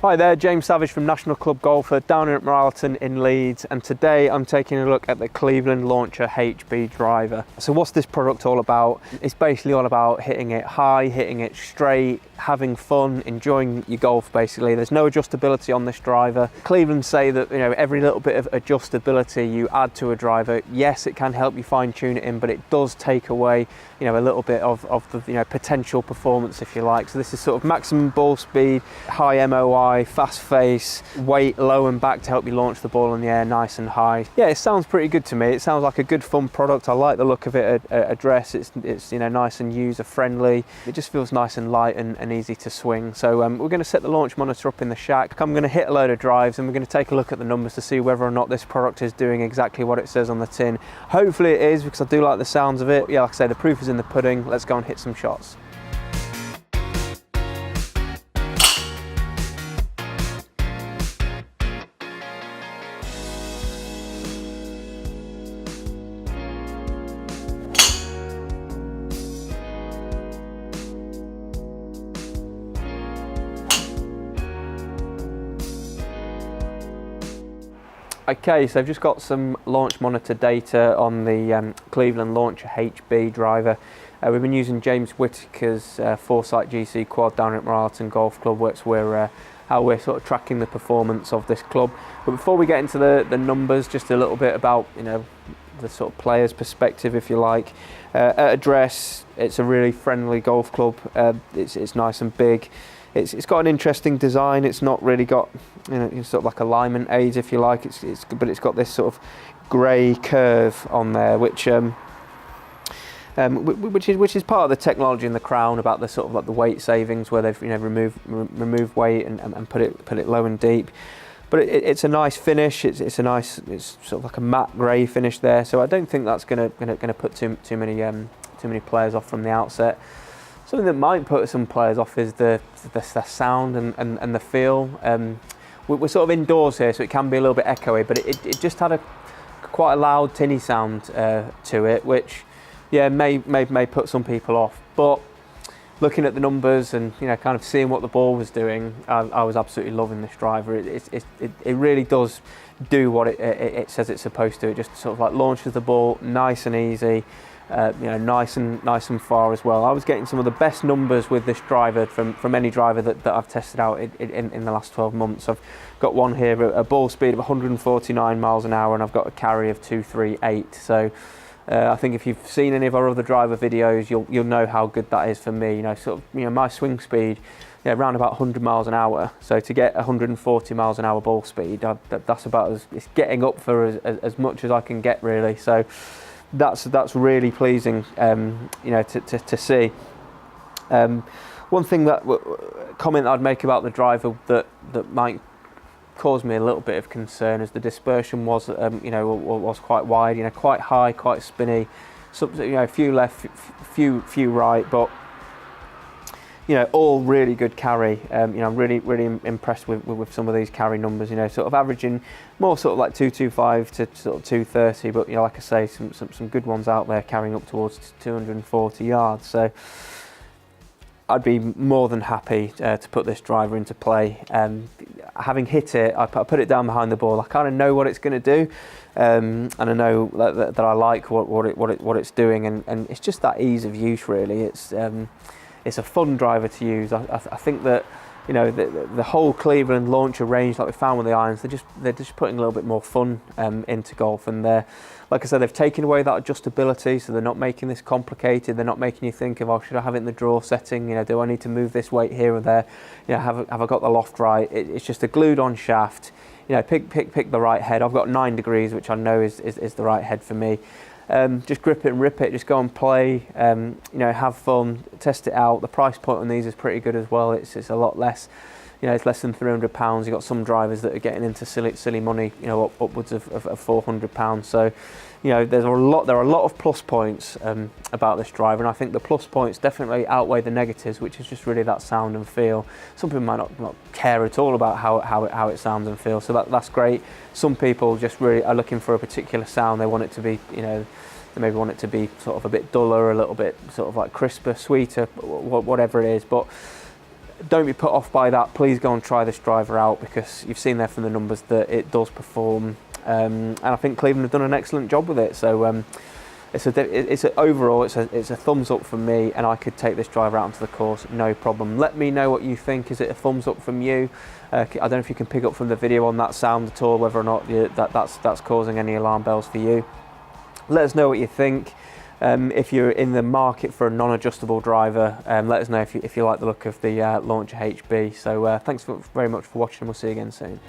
Hi there, James Savage from National Club Golfer down at Moralton in Leeds, and today I'm taking a look at the Cleveland Launcher HB driver. So what's this product all about? It's basically all about hitting it high, hitting it straight, having fun, enjoying your golf basically. There's no adjustability on this driver. Cleveland say that every little bit of adjustability you add to a driver, yes, it can help you fine tune it in, but it does take away a little bit of the potential performance, if you like. So this is sort of maximum ball speed, high MOI, fast face, weight low and back to help you launch the ball in the air nice and high. Yeah, it sounds pretty good to me. It sounds like a good fun product. I like the look of it at address. It's nice and user friendly. It just feels nice and light and easy to swing. So we're going to set the launch monitor up in the shack. I'm going to hit a load of drives and we're going to take a look at the numbers to see whether or not this product is doing exactly what it says on the tin. Hopefully it is, because I do like the sounds of it. Yeah, like I say, the proof is in the pudding. Let's go and hit some shots. Okay, so I've just got some launch monitor data on the Cleveland Launcher HB driver. We've been using James Whitaker's Foresight GC quad down at Moralton Golf Club, how we're sort of tracking the performance of this club. But before we get into the numbers, just a little bit about the sort of player's perspective, if you like. At address, it's a really friendly golf club. It's nice and big. It's got an interesting design. It's not really got sort of like alignment aids, if you like. But it's got this sort of grey curve on there, which is part of the technology in the crown about the sort of like the weight savings, where they've removed weight and put it low and deep. But it's a nice finish. It's sort of like a matte grey finish there. So I don't think that's gonna put too many players off from the outset. Something that might put some players off is the sound and the feel. We're sort of indoors here, so it can be a little bit echoey, but it just had quite a loud tinny sound to it, which may put some people off. But looking at the numbers and kind of seeing what the ball was doing, I was absolutely loving this driver. It really does do what it says it's supposed to. It just sort of like launches the ball nice and easy. Nice and far as well. I was getting some of the best numbers with this driver from any driver that I've tested out in the last 12 months. I've got one here, a ball speed of 149 miles an hour, and I've got a carry of 238. So I think if you've seen any of our other driver videos, you'll know how good that is for me. My swing speed, around about 100 miles an hour. So to get 140 miles an hour ball speed, that's about it's getting up for as much as I can get, really. So that's really pleasing, to see. One thing comment I'd make about the driver that might cause me a little bit of concern is the dispersion was quite wide, quite high, quite spinny. A few left, few right, but all really good carry. I'm really impressed with some of these carry numbers. Sort of averaging more sort of like 225 to sort of 230, but like I say, some good ones out there carrying up towards 240 yards. So I'd be more than happy to put this driver into play. Having hit it, I put it down behind the ball. I kind of know what it's going to do, and I know that I like what it's doing, and it's just that ease of use, really. It's a fun driver to use. I think that the whole Cleveland Launcher range, like we found with the irons, they're just putting a little bit more fun into golf. And like I said, they've taken away that adjustability, so they're not making this complicated. They're not making you think of, oh, should I have it in the draw setting? Do I need to move this weight here or there? Have I got the loft right? It's just a glued-on shaft. Pick the right head. I've got 9 degrees, which I know is the right head for me. Just grip it and rip it, just go and play, have fun, test it out. The price point on these is pretty good as well. It's a lot less, it's less than £300. You've got some drivers that are getting into silly money, upwards of £400. So, there are a lot of plus points about this driver, and I think the plus points definitely outweigh the negatives, which is just really that sound and feel. Some people might not care at all about how it sounds and feels, so that's great. Some people just really are looking for a particular sound. They want it to be, they maybe want it to be sort of a bit duller, a little bit sort of like crisper, sweeter, whatever it is. But don't be put off by that. Please go and try this driver out, because you've seen there from the numbers that it does perform, and I think Cleveland have done an excellent job with it. So overall it's a thumbs up from me, and I could take this driver out onto the course, no problem. Let me know what you think. Is it a thumbs up from you? I don't know if you can pick up from the video on that sound at all, whether or not that's causing any alarm bells for you. Let us know what you think. If you're in the market for a non-adjustable driver, let us know if you like the look of the Launcher HB. So thanks very much for watching, and we'll see you again soon.